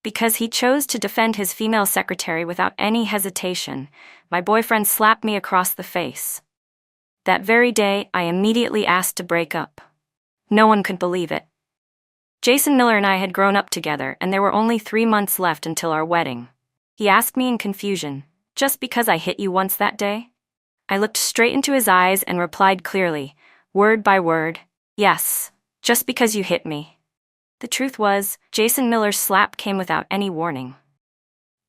Because he chose to defend his female secretary without any hesitation, my boyfriend slapped me across the face. That very day, I immediately asked to break up. No one could believe it. Jason Miller and I had grown up together, and there were only 3 months left until our wedding. He asked me in confusion, "Just because I hit you once that day?" I looked straight into his eyes and replied clearly, word by word, "Yes, just because you hit me." The truth was, Jason Miller's slap came without any warning.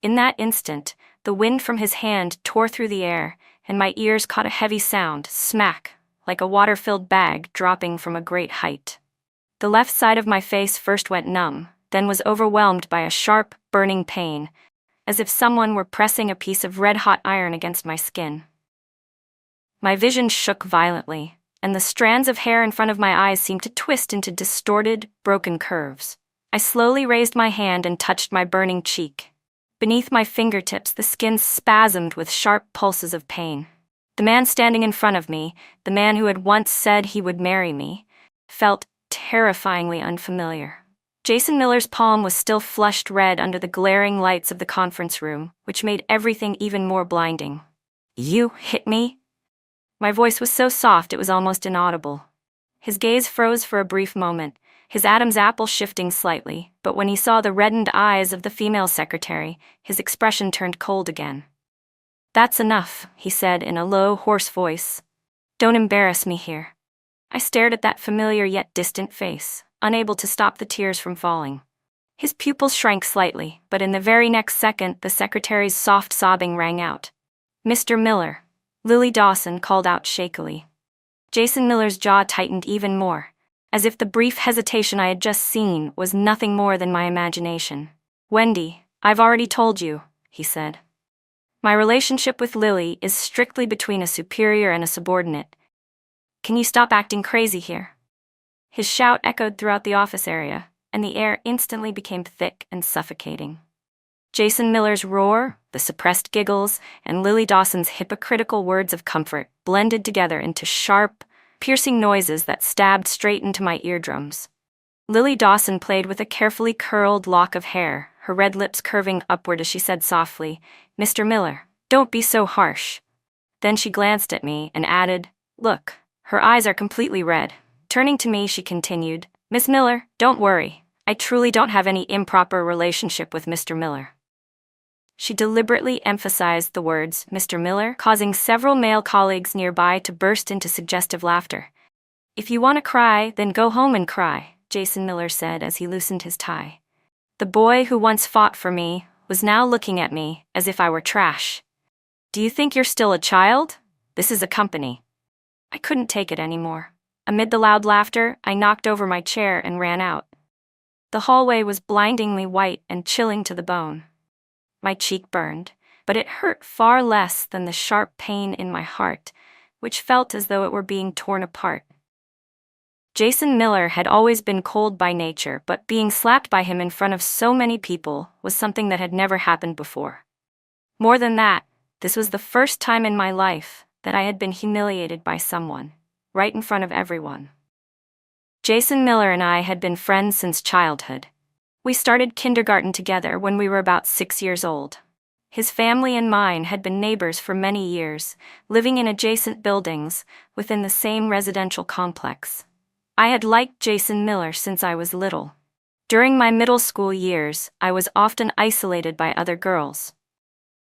In that instant, the wind from his hand tore through the air, and my ears caught a heavy sound, smack, like a water-filled bag dropping from a great height. The left side of my face first went numb, then was overwhelmed by a sharp, burning pain, as if someone were pressing a piece of red-hot iron against my skin. My vision shook violently, and the strands of hair in front of my eyes seemed to twist into distorted, broken curves. I slowly raised my hand and touched my burning cheek. Beneath my fingertips, the skin spasmed with sharp pulses of pain. The man standing in front of me, the man who had once said he would marry me, felt terrifyingly unfamiliar. Jason Miller's palm was still flushed red under the glaring lights of the conference room, which made everything even more blinding. "You hit me?" My voice was so soft it was almost inaudible. His gaze froze for a brief moment, his Adam's apple shifting slightly, but when he saw the reddened eyes of the female secretary, his expression turned cold again. "That's enough," he said in a low, hoarse voice. "Don't embarrass me here." I stared at that familiar yet distant face, unable to stop the tears from falling. His pupils shrank slightly, but in the very next second, the secretary's soft sobbing rang out. "Mr. Miller," Lily Dawson called out shakily. Jason Miller's jaw tightened even more, as if the brief hesitation I had just seen was nothing more than my imagination. "Wendy, I've already told you," he said. "My relationship with Lily is strictly between a superior and a subordinate. Can you stop acting crazy here?" His shout echoed throughout the office area, and the air instantly became thick and suffocating. Jason Miller's roar, the suppressed giggles, and Lily Dawson's hypocritical words of comfort blended together into sharp, piercing noises that stabbed straight into my eardrums. Lily Dawson played with a carefully curled lock of hair, her red lips curving upward as she said softly, "Mr. Miller, don't be so harsh." Then she glanced at me and added, "Look, her eyes are completely red." Turning to me, she continued, "Miss Miller, don't worry. I truly don't have any improper relationship with Mr. Miller." She deliberately emphasized the words, "Mr. Miller," causing several male colleagues nearby to burst into suggestive laughter. "If you want to cry, then go home and cry," Jason Miller said as he loosened his tie. The boy who once fought for me was now looking at me as if I were trash. "Do you think you're still a child? This is a company." I couldn't take it anymore. Amid the loud laughter, I knocked over my chair and ran out. The hallway was blindingly white and chilling to the bone. My cheek burned, but it hurt far less than the sharp pain in my heart, which felt as though it were being torn apart. Jason Miller had always been cold by nature, but being slapped by him in front of so many people was something that had never happened before. More than that, this was the first time in my life that I had been humiliated by someone, right in front of everyone. Jason Miller and I had been friends since childhood. We started kindergarten together when we were about 6 years old. His family and mine had been neighbors for many years, living in adjacent buildings within the same residential complex. I had liked Jason Miller since I was little. During my middle school years, I was often isolated by other girls.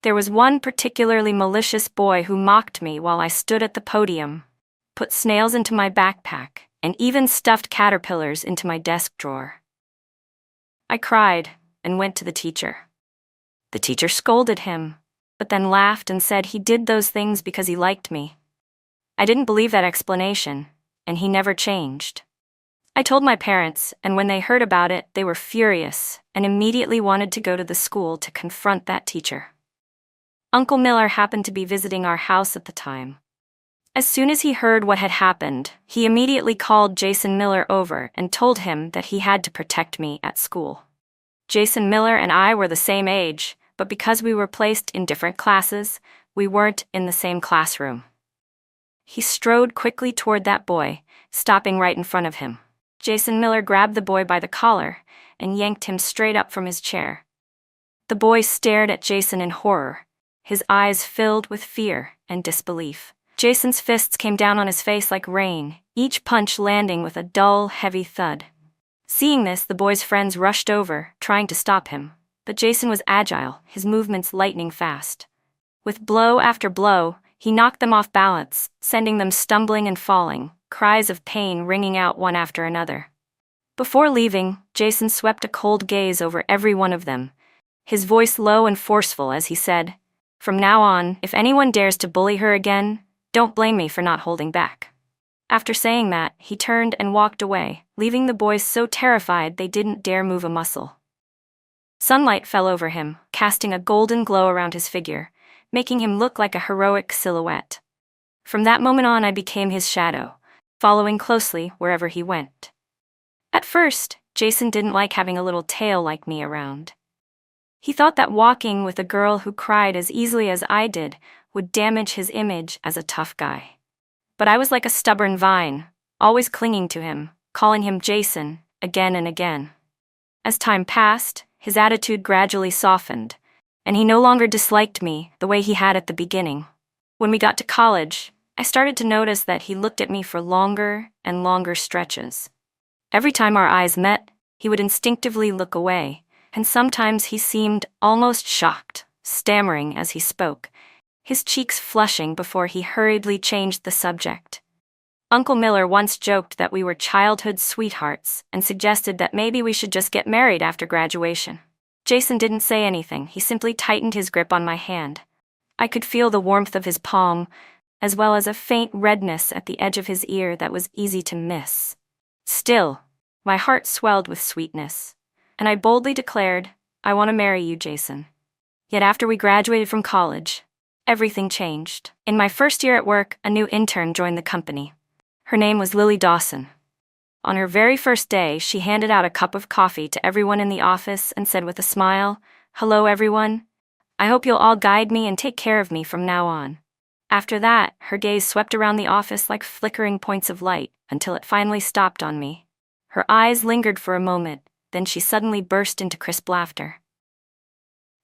There was one particularly malicious boy who mocked me while I stood at the podium, put snails into my backpack, and even stuffed caterpillars into my desk drawer. I cried and went to the teacher. The teacher scolded him, but then laughed and said he did those things because he liked me. I didn't believe that explanation, and he never changed. I told my parents, and when they heard about it, they were furious and immediately wanted to go to the school to confront that teacher. Uncle Miller happened to be visiting our house at the time. As soon as he heard what had happened, he immediately called Jason Miller over and told him that he had to protect me at school. Jason Miller and I were the same age, but because we were placed in different classes, we weren't in the same classroom. He strode quickly toward that boy, stopping right in front of him. Jason Miller grabbed the boy by the collar and yanked him straight up from his chair, The boy stared at Jason in horror, his eyes filled with fear and disbelief. Jason's fists came down on his face like rain, each punch landing with a dull, heavy thud. Seeing this, the boy's friends rushed over, trying to stop him. But Jason was agile, his movements lightning fast. With blow after blow, he knocked them off balance, sending them stumbling and falling, cries of pain ringing out one after another. Before leaving, Jason swept a cold gaze over every one of them, his voice low and forceful as he said, "From now on, if anyone dares to bully her again, don't blame me for not holding back." After saying that, he turned and walked away, leaving the boys so terrified they didn't dare move a muscle. Sunlight fell over him, casting a golden glow around his figure, making him look like a heroic silhouette. From that moment on, I became his shadow, following closely wherever he went. At first, Jason didn't like having a little tail like me around. He thought that walking with a girl who cried as easily as I did would damage his image as a tough guy. But I was like a stubborn vine, always clinging to him, calling him Jason, again and again. As time passed, his attitude gradually softened, and he no longer disliked me the way he had at the beginning. When we got to college, I started to notice that he looked at me for longer and longer stretches. Every time our eyes met, he would instinctively look away, and sometimes he seemed almost shocked, stammering as he spoke, his cheeks flushing before he hurriedly changed the subject. Uncle Miller once joked that we were childhood sweethearts and suggested that maybe we should just get married after graduation. Jason didn't say anything, he simply tightened his grip on my hand. I could feel the warmth of his palm, as well as a faint redness at the edge of his ear that was easy to miss. Still, my heart swelled with sweetness, and I boldly declared, "I want to marry you, Jason." Yet after we graduated from college, everything changed. In my first year at work, a new intern joined the company. Her name was Lily Dawson. On her very first day, she handed out a cup of coffee to everyone in the office and said with a smile, "Hello, everyone. I hope you'll all guide me and take care of me from now on." After that, her gaze swept around the office like flickering points of light until it finally stopped on me. Her eyes lingered for a moment, then she suddenly burst into crisp laughter.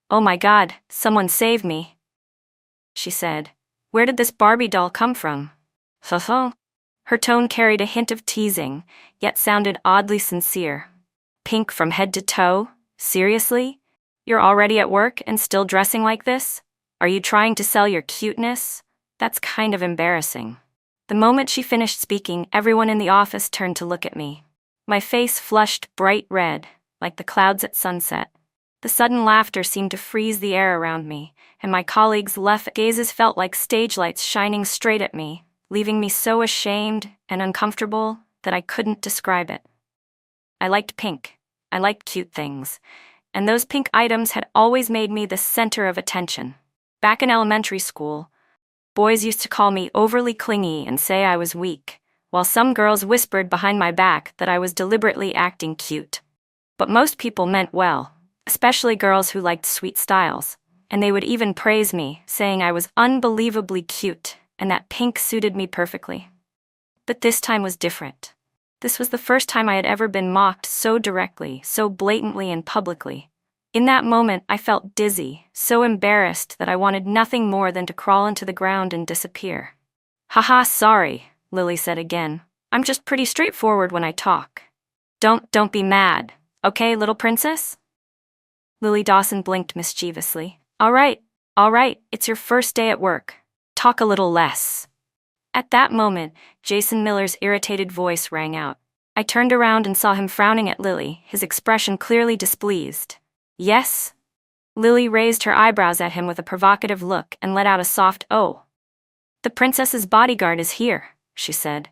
"Oh my God, someone save me," she said. "Where did this Barbie doll come from?" "So." Her tone carried a hint of teasing, yet sounded oddly sincere. "Pink from head to toe? Seriously? You're already at work and still dressing like this? Are you trying to sell your cuteness? That's kind of embarrassing." The moment she finished speaking, everyone in the office turned to look at me. My face flushed bright red, like the clouds at sunset. The sudden laughter seemed to freeze the air around me, and my colleagues' left gazes felt like stage lights shining straight at me, leaving me so ashamed and uncomfortable that I couldn't describe it. I liked pink. I liked cute things. And those pink items had always made me the center of attention. Back in elementary school, boys used to call me overly clingy and say I was weak, while some girls whispered behind my back that I was deliberately acting cute. But most people meant well, especially girls who liked sweet styles, and they would even praise me, saying I was unbelievably cute and that pink suited me perfectly. But this time was different. This was the first time I had ever been mocked so directly, so blatantly and publicly. In that moment, I felt dizzy, so embarrassed that I wanted nothing more than to crawl into the ground and disappear. "Haha, sorry," Lily said again. "I'm just pretty straightforward when I talk. Don't be mad, okay, little princess?" Lily Dawson blinked mischievously. All right, it's your first day at work. Talk a little less." At that moment, Jason Miller's irritated voice rang out. I turned around and saw him frowning at Lily, his expression clearly displeased. "Yes?" Lily raised her eyebrows at him with a provocative look and let out a soft "oh." "The princess's bodyguard is here," she said.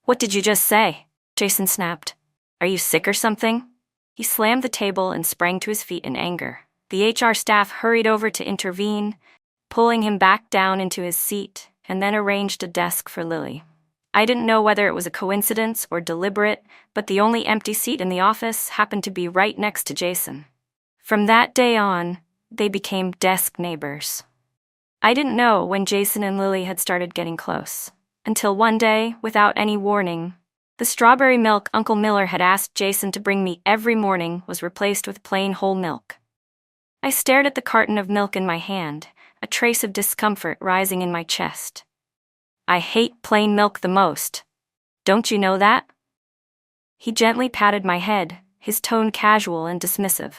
"What did you just say?" Jason snapped. "Are you sick or something?" He slammed the table and sprang to his feet in anger. The HR staff hurried over to intervene, pulling him back down into his seat, and then arranged a desk for Lily. I didn't know whether it was a coincidence or deliberate, but the only empty seat in the office happened to be right next to Jason. From that day on, they became desk neighbors. I didn't know when Jason and Lily had started getting close, until one day, without any warning, the strawberry milk Uncle Miller had asked Jason to bring me every morning was replaced with plain whole milk. I stared at the carton of milk in my hand, a trace of discomfort rising in my chest. I hate plain milk the most. Don't you know that? He gently patted my head, his tone casual and dismissive.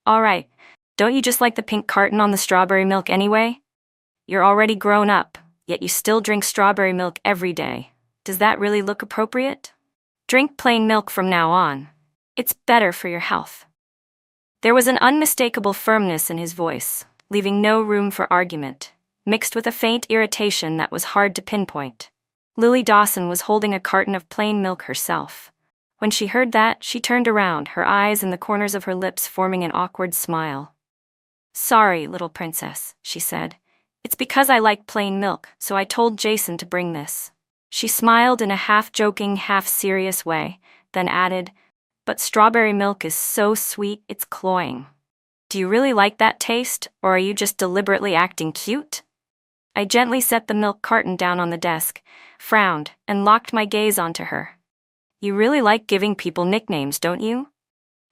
All right, don't you just like the pink carton on the strawberry milk anyway? You're already grown up, yet you still drink strawberry milk every day. Does that really look appropriate? Drink plain milk from now on. It's better for your health. There was an unmistakable firmness in his voice, leaving no room for argument, mixed with a faint irritation that was hard to pinpoint. Lily Dawson was holding a carton of plain milk herself. When she heard that, she turned around, her eyes and the corners of her lips forming an awkward smile. Sorry, little princess, she said. It's because I like plain milk, so I told Jason to bring this. She smiled in a half-joking, half-serious way, then added, but strawberry milk is so sweet it's cloying. Do you really like that taste, or are you just deliberately acting cute? I gently set the milk carton down on the desk, frowned, and locked my gaze onto her. You really like giving people nicknames, don't you?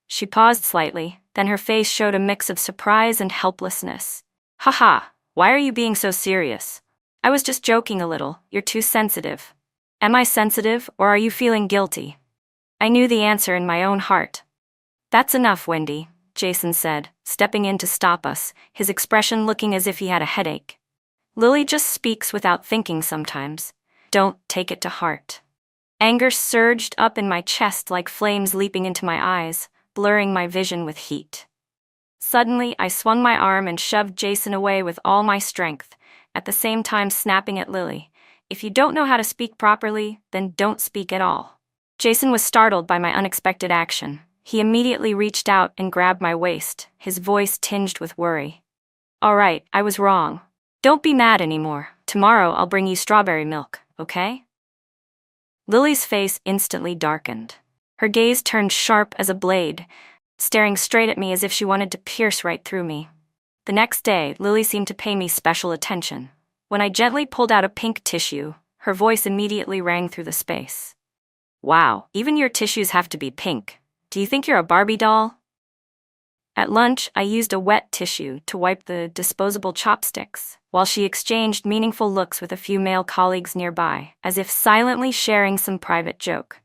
She paused slightly, then her face showed a mix of surprise and helplessness. Haha, why are you being so serious? I was just joking a little, you're too sensitive. Am I sensitive, or are you feeling guilty? I knew the answer in my own heart. That's enough, Wendy, Jason said, stepping in to stop us, his expression looking as if he had a headache. Lily just speaks without thinking sometimes. Don't take it to heart. Anger surged up in my chest like flames leaping into my eyes, blurring my vision with heat. Suddenly, I swung my arm and shoved Jason away with all my strength, at the same time snapping at Lily. If you don't know how to speak properly, then don't speak at all. Jason was startled by my unexpected action. He immediately reached out and grabbed my waist, his voice tinged with worry. All right, I was wrong. Don't be mad anymore. Tomorrow I'll bring you strawberry milk, okay? Lily's face instantly darkened. Her gaze turned sharp as a blade, staring straight at me as if she wanted to pierce right through me. The next day, Lily seemed to pay me special attention. When I gently pulled out a pink tissue, her voice immediately rang through the space. Wow, even your tissues have to be pink. Do you think you're a Barbie doll? At lunch, I used a wet tissue to wipe the disposable chopsticks, while she exchanged meaningful looks with a few male colleagues nearby, as if silently sharing some private joke.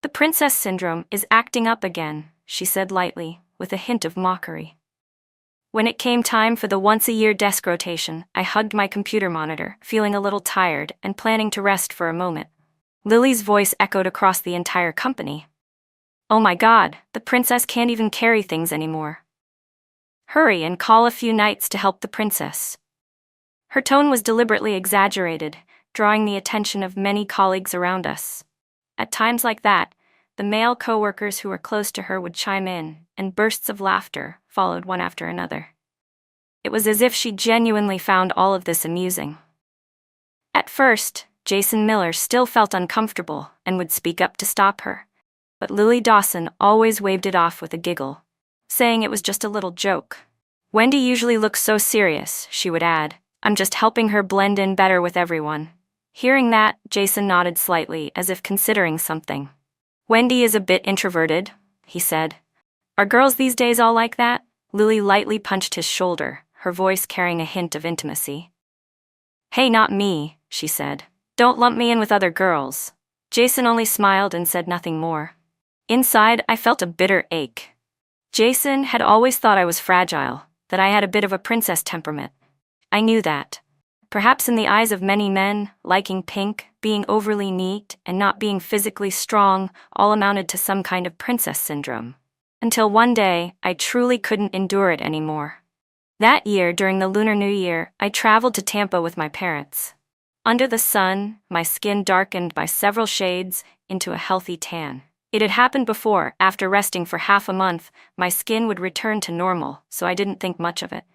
The princess syndrome is acting up again, she said lightly, with a hint of mockery. When it came time for the once-a-year desk rotation, I hugged my computer monitor, feeling a little tired and planning to rest for a moment. Lily's voice echoed across the entire company. Oh my God, the princess can't even carry things anymore. Hurry and call a few knights to help the princess. Her tone was deliberately exaggerated, drawing the attention of many colleagues around us. At times like that, the male co-workers who were close to her would chime in, and bursts of laughter followed one after another. It was as if she genuinely found all of this amusing. At first, Jason Miller still felt uncomfortable and would speak up to stop her. But Lily Dawson always waved it off with a giggle, saying it was just a little joke. Wendy usually looks so serious, she would add. I'm just helping her blend in better with everyone. Hearing that, Jason nodded slightly, as if considering something. Wendy is a bit introverted, he said. Are girls these days all like that? Lily lightly punched his shoulder, her voice carrying a hint of intimacy. Hey, not me, she said. Don't lump me in with other girls. Jason only smiled and said nothing more. Inside, I felt a bitter ache. Jason had always thought I was fragile, that I had a bit of a princess temperament. I knew that. Perhaps in the eyes of many men, liking pink, being overly neat, and not being physically strong all amounted to some kind of princess syndrome. Until one day, I truly couldn't endure it anymore. That year, during the Lunar New Year, I traveled to Tampa with my parents. Under the sun, my skin darkened by several shades into a healthy tan. It had happened before. After resting for half a month, my skin would return to normal, so I didn't think much of it.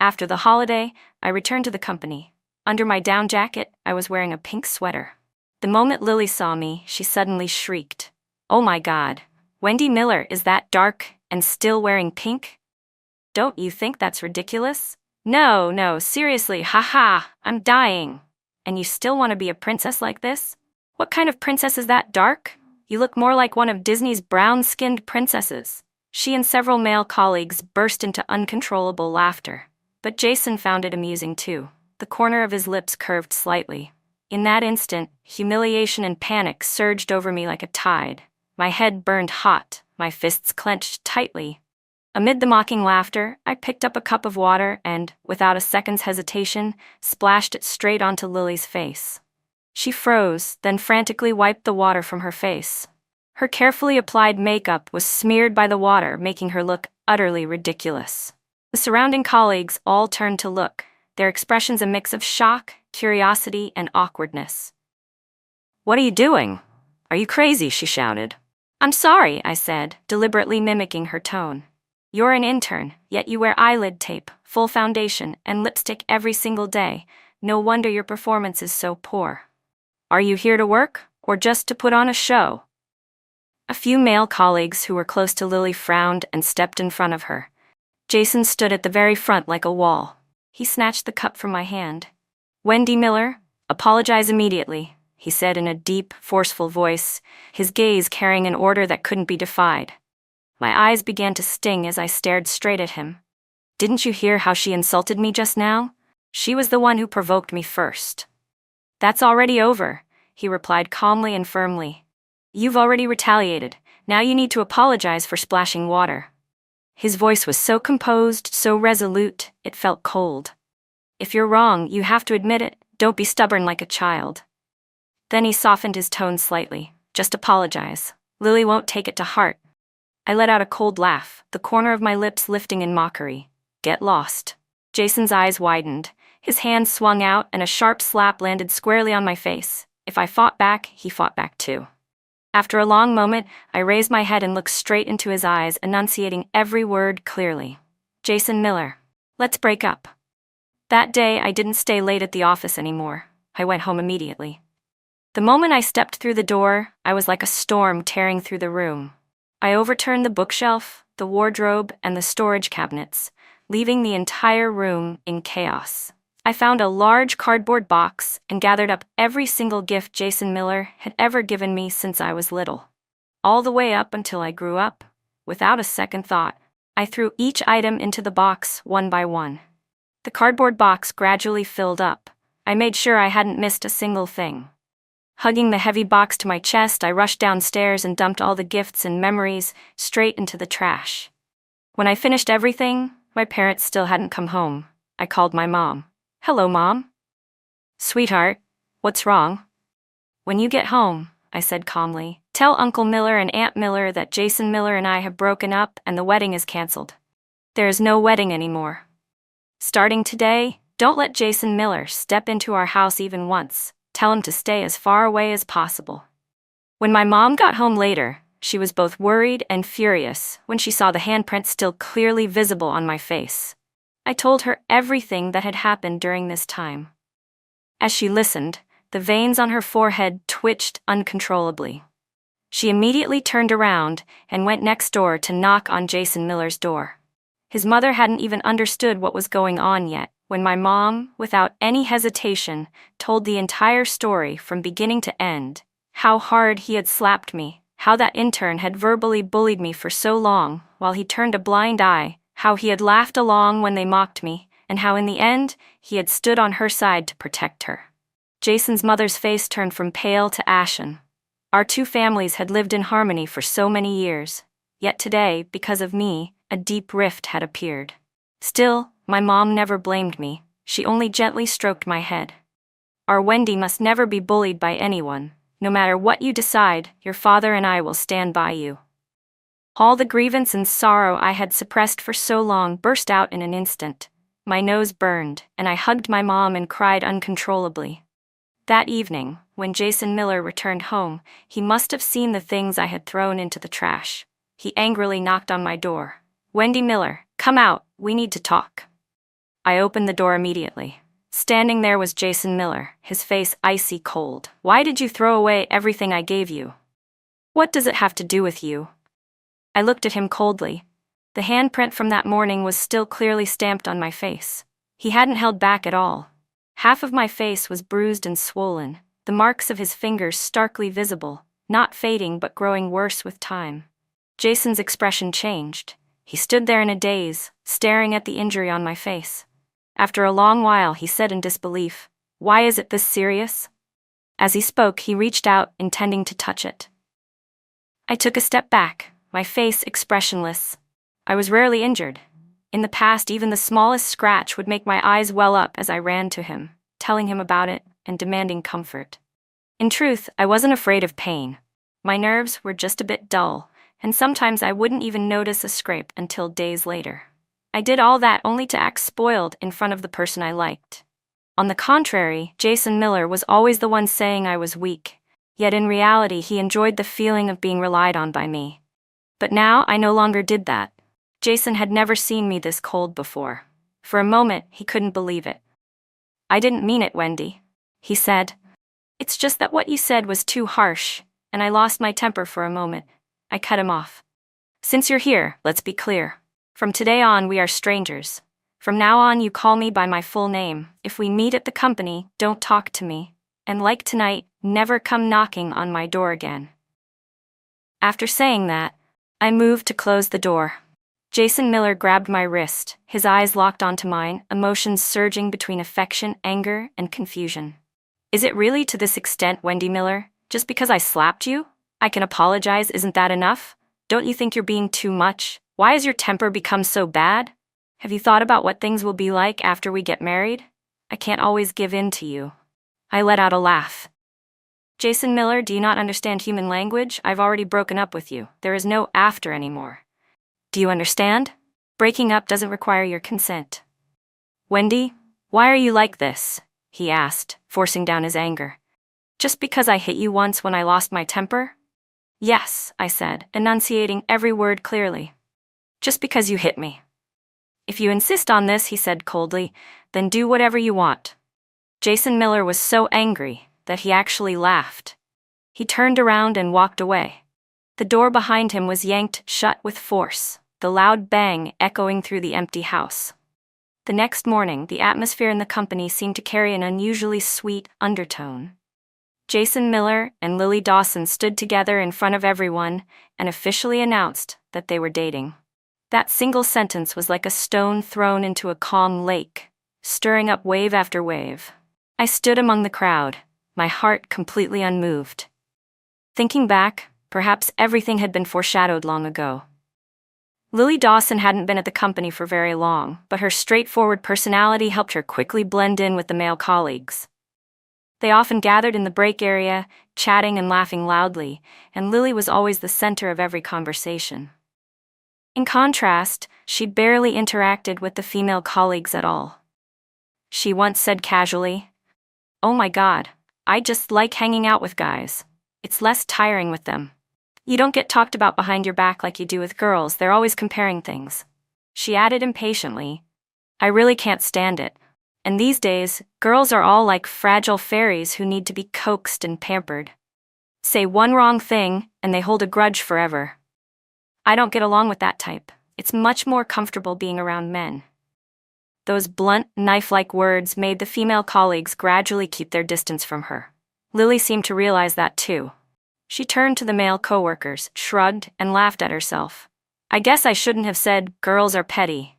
After the holiday, I returned to the company. Under my down jacket, I was wearing a pink sweater. The moment Lily saw me, she suddenly shrieked. Oh my God, Wendy Miller is that dark and still wearing pink? Don't you think that's ridiculous? No, seriously, haha, I'm dying. And you still want to be a princess like this? What kind of princess is that dark? You look more like one of Disney's brown-skinned princesses. She and several male colleagues burst into uncontrollable laughter, but Jason found it amusing too. The corner of his lips curved slightly. In that instant, humiliation and panic surged over me like a tide. My head burned hot, my fists clenched tightly. Amid the mocking laughter, I picked up a cup of water and, without a second's hesitation, splashed it straight onto Lily's face. She froze, then frantically wiped the water from her face. Her carefully applied makeup was smeared by the water, making her look utterly ridiculous. The surrounding colleagues all turned to look, their expressions a mix of shock, curiosity, and awkwardness. "What are you doing? Are you crazy?" she shouted. "I'm sorry," I said, deliberately mimicking her tone. "You're an intern, yet you wear eyelid tape, full foundation, and lipstick every single day. No wonder your performance is so poor. Are you here to work, or just to put on a show?" A few male colleagues who were close to Lily frowned and stepped in front of her. Jason stood at the very front like a wall. He snatched the cup from my hand. "Wendy Miller, apologize immediately," he said in a deep, forceful voice, his gaze carrying an order that couldn't be defied. My eyes began to sting as I stared straight at him. "Didn't you hear how she insulted me just now? She was the one who provoked me first." "That's already over," he replied calmly and firmly. "You've already retaliated. Now you need to apologize for splashing water." His voice was so composed, so resolute, it felt cold. "If you're wrong, you have to admit it. Don't be stubborn like a child." Then he softened his tone slightly. "Just apologize. Lily won't take it to heart." I let out a cold laugh, the corner of my lips lifting in mockery. "Get lost." Jason's eyes widened. His hand swung out and a sharp slap landed squarely on my face. If I fought back, he fought back too. After a long moment, I raised my head and looked straight into his eyes, enunciating every word clearly. "Jason Miller, let's break up." That day, I didn't stay late at the office anymore. I went home immediately. The moment I stepped through the door, I was like a storm tearing through the room. I overturned the bookshelf, the wardrobe, and the storage cabinets, leaving the entire room in chaos. I found a large cardboard box and gathered up every single gift Jason Miller had ever given me since I was little. All the way up until I grew up, without a second thought, I threw each item into the box one by one. The cardboard box gradually filled up. I made sure I hadn't missed a single thing. Hugging the heavy box to my chest, I rushed downstairs and dumped all the gifts and memories straight into the trash. When I finished everything, my parents still hadn't come home. I called my mom. "Hello, Mom." "Sweetheart, what's wrong?" "When you get home," I said calmly, "tell Uncle Miller and Aunt Miller that Jason Miller and I have broken up and the wedding is canceled. There is no wedding anymore. Starting today, don't let Jason Miller step into our house even once. Tell him to stay as far away as possible." When my mom got home later, she was both worried and furious when she saw the handprint still clearly visible on my face. I told her everything that had happened during this time. As she listened, the veins on her forehead twitched uncontrollably. She immediately turned around and went next door to knock on Jason Miller's door. His mother hadn't even understood what was going on yet, when my mom, without any hesitation, told the entire story from beginning to end. How hard he had slapped me, how that intern had verbally bullied me for so long while he turned a blind eye, how he had laughed along when they mocked me, and how in the end, he had stood on her side to protect her. Jason's mother's face turned from pale to ashen. Our two families had lived in harmony for so many years, yet today, because of me, a deep rift had appeared. Still, my mom never blamed me. She only gently stroked my head. "Our Wendy must never be bullied by anyone. No matter what you decide, your father and I will stand by you." All the grievance and sorrow I had suppressed for so long burst out in an instant. My nose burned, and I hugged my mom and cried uncontrollably. That evening, when Jason Miller returned home, he must have seen the things I had thrown into the trash. He angrily knocked on my door. "Wendy Miller, come out, we need to talk." I opened the door immediately. Standing there was Jason Miller, his face icy cold. "Why did you throw away everything I gave you? What does it have to do with you?" I looked at him coldly. The handprint from that morning was still clearly stamped on my face. He hadn't held back at all. Half of my face was bruised and swollen, the marks of his fingers starkly visible, not fading but growing worse with time. Jason's expression changed. He stood there in a daze, staring at the injury on my face. After a long while, he said in disbelief, "Why is it this serious?" As he spoke, he reached out, intending to touch it. I took a step back, my face expressionless. I was rarely injured. In the past, even the smallest scratch would make my eyes well up as I ran to him, telling him about it and demanding comfort. In truth, I wasn't afraid of pain. My nerves were just a bit dull, and sometimes I wouldn't even notice a scrape until days later. I did all that only to act spoiled in front of the person I liked. On the contrary, Jason Miller was always the one saying I was weak, yet in reality he enjoyed the feeling of being relied on by me. But now I no longer did that. Jason had never seen me this cold before. For a moment, he couldn't believe it. "I didn't mean it, Wendy," he said. "It's just that what you said was too harsh, and I lost my temper for a moment." I cut him off. "Since you're here, let's be clear. From today on, we are strangers. From now on, you call me by my full name. If we meet at the company, don't talk to me. And like tonight, never come knocking on my door again." After saying that, I moved to close the door. Jason Miller grabbed my wrist, his eyes locked onto mine, emotions surging between affection, anger, and confusion. "Is it really to this extent, Wendy Miller? Just because I slapped you? I can apologize, isn't that enough? Don't you think you're being too much? Why has your temper become so bad? Have you thought about what things will be like after we get married? I can't always give in to you." I let out a laugh. "Jason Miller, do you not understand human language? I've already broken up with you. There is no after anymore. Do you understand? Breaking up doesn't require your consent." "Wendy, why are you like this?" he asked, forcing down his anger. "Just because I hit you once when I lost my temper?" "Yes," I said, enunciating every word clearly. "Just because you hit me." "If you insist on this," he said coldly, "then do whatever you want." Jason Miller was so angry that he actually laughed. He turned around and walked away. The door behind him was yanked shut with force, the loud bang echoing through the empty house. The next morning, the atmosphere in the company seemed to carry an unusually sweet undertone. Jason Miller and Lily Dawson stood together in front of everyone and officially announced that they were dating. That single sentence was like a stone thrown into a calm lake, stirring up wave after wave. I stood among the crowd, my heart completely unmoved. Thinking back, perhaps everything had been foreshadowed long ago. Lily Dawson hadn't been at the company for very long, but her straightforward personality helped her quickly blend in with the male colleagues. They often gathered in the break area, chatting and laughing loudly, and Lily was always the center of every conversation. In contrast, she barely interacted with the female colleagues at all. She once said casually, "Oh my God, I just like hanging out with guys. It's less tiring with them. You don't get talked about behind your back like you do with girls, they're always comparing things." She added impatiently, "I really can't stand it. And these days, girls are all like fragile fairies who need to be coaxed and pampered. Say one wrong thing, and they hold a grudge forever. I don't get along with that type. It's much more comfortable being around men." Those blunt, knife-like words made the female colleagues gradually keep their distance from her. Lily seemed to realize that too. She turned to the male coworkers, shrugged, and laughed at herself. "I guess I shouldn't have said girls are petty.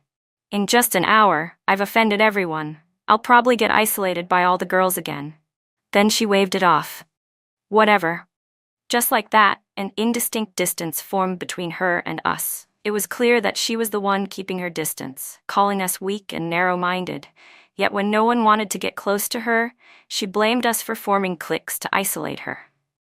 In just an hour, I've offended everyone. I'll probably get isolated by all the girls again." Then she waved it off. Whatever. Just like that, an indistinct distance formed between her and us. It was clear that she was the one keeping her distance, calling us weak and narrow-minded. Yet when no one wanted to get close to her, she blamed us for forming cliques to isolate her.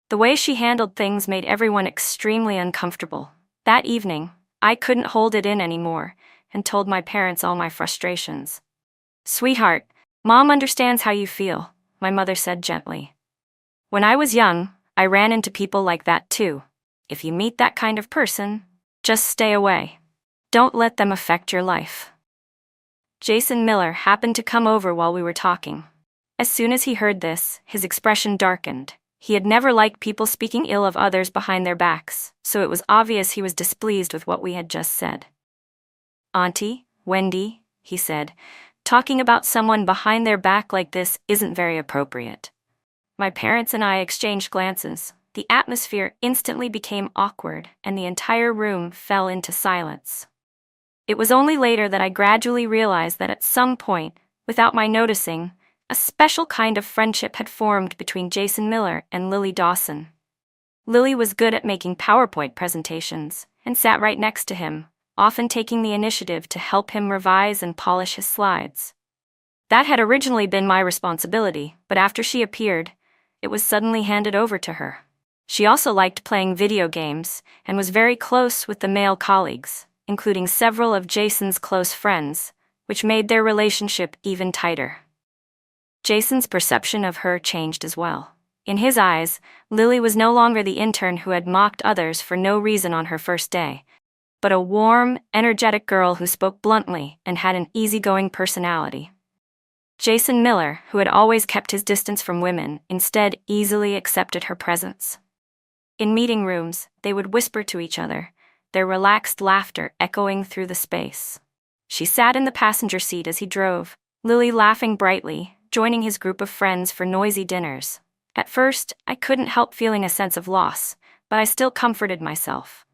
The way she handled things made everyone extremely uncomfortable. That evening, I couldn't hold it in anymore and told my parents all my frustrations. "Sweetheart, Mom understands how you feel," my mother said gently. "When I was young, I ran into people like that too. If you meet that kind of person, just stay away. Don't let them affect your life." Jason Miller happened to come over while we were talking. As soon as he heard this, his expression darkened. He had never liked people speaking ill of others behind their backs, so it was obvious he was displeased with what we had just said. "Auntie, Wendy," he said, "talking about someone behind their back like this isn't very appropriate." My parents and I exchanged glances. The atmosphere instantly became awkward, and the entire room fell into silence. It was only later that I gradually realized that at some point, without my noticing, a special kind of friendship had formed between Jason Miller and Lily Dawson. Lily was good at making PowerPoint presentations and sat right next to him, often taking the initiative to help him revise and polish his slides. That had originally been my responsibility, but after she appeared, it was suddenly handed over to her. She also liked playing video games and was very close with the male colleagues, including several of Jason's close friends, which made their relationship even tighter. Jason's perception of her changed as well. In his eyes, Lily was no longer the intern who had mocked others for no reason on her first day, but a warm, energetic girl who spoke bluntly and had an easygoing personality. Jason Miller, who had always kept his distance from women, instead easily accepted her presence. In meeting rooms, they would whisper to each other, their relaxed laughter echoing through the space. She sat in the passenger seat as he drove, Lily laughing brightly, joining his group of friends for noisy dinners. At first, I couldn't help feeling a sense of loss, but I still comforted myself.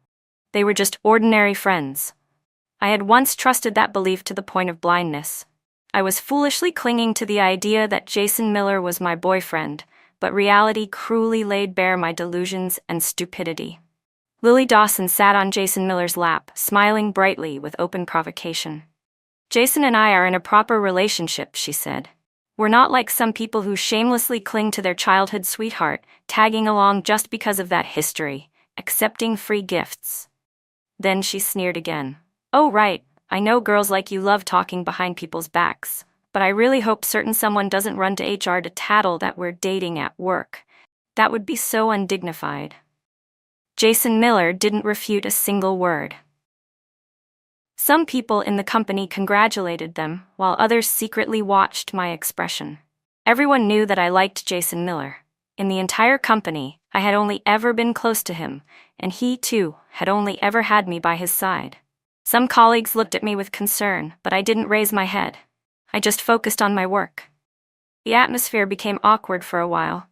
They were just ordinary friends. I had once trusted that belief to the point of blindness. I was foolishly clinging to the idea that Jason Miller was my boyfriend, but reality cruelly laid bare my delusions and stupidity. Lily Dawson sat on Jason Miller's lap, smiling brightly with open provocation. "Jason and I are in a proper relationship," she said. "We're not like some people who shamelessly cling to their childhood sweetheart, tagging along just because of that history, accepting free gifts." Then she sneered again. "Oh right, I know girls like you love talking behind people's backs, but I really hope certain someone doesn't run to HR to tattle that we're dating at work. That would be so undignified." Jason Miller didn't refute a single word. Some people in the company congratulated them, while others secretly watched my expression. Everyone knew that I liked Jason Miller. In the entire company, I had only ever been close to him, and he, too, had only ever had me by his side. Some colleagues looked at me with concern, but I didn't raise my head. I just focused on my work. The atmosphere became awkward for a while.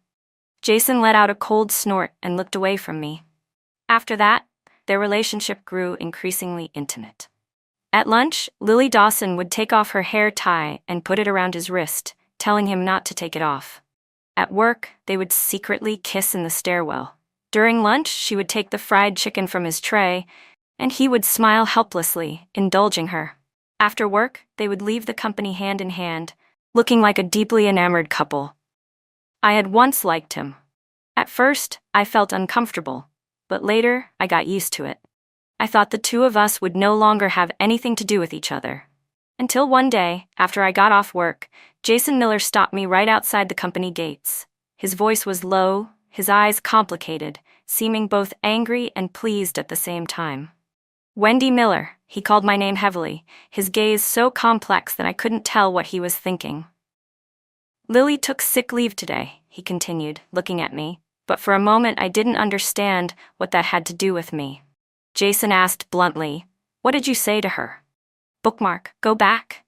Jason let out a cold snort and looked away from me. After that, their relationship grew increasingly intimate. At lunch, Lily Dawson would take off her hair tie and put it around his wrist, telling him not to take it off. At work, they would secretly kiss in the stairwell. During lunch, she would take the fried chicken from his tray, and he would smile helplessly, indulging her. After work, they would leave the company hand in hand, looking like a deeply enamored couple. I had once liked him. At first, I felt uncomfortable, but later, I got used to it. I thought the two of us would no longer have anything to do with each other. Until one day, after I got off work, Jason Miller stopped me right outside the company gates. His voice was low, his eyes complicated, seeming both angry and pleased at the same time. "Wendy Miller," he called my name heavily, his gaze so complex that I couldn't tell what he was thinking. "Lily took sick leave today," he continued, looking at me, but for a moment I didn't understand what that had to do with me. Jason asked bluntly, "What did you say to her?" "Bookmark, go back."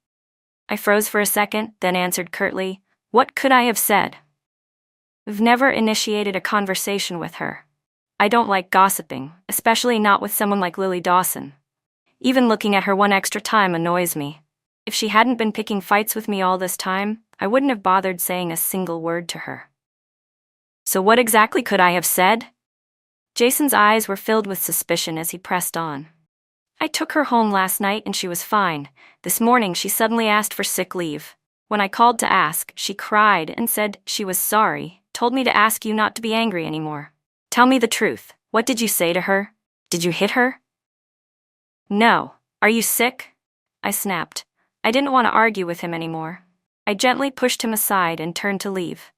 I froze for a second, then answered curtly, "What could I have said?" I've never initiated a conversation with her. I don't like gossiping, especially not with someone like Lily Dawson. Even looking at her one extra time annoys me. If she hadn't been picking fights with me all this time, I wouldn't have bothered saying a single word to her. "So what exactly could I have said?" Jason's eyes were filled with suspicion as he pressed on. "I took her home last night and she was fine. This morning she suddenly asked for sick leave. When I called to ask, she cried and said she was sorry, told me to ask you not to be angry anymore. Tell me the truth. What did you say to her? Did you hit her?" "No. Are you sick?" I snapped. I didn't want to argue with him anymore. I gently pushed him aside and turned to leave.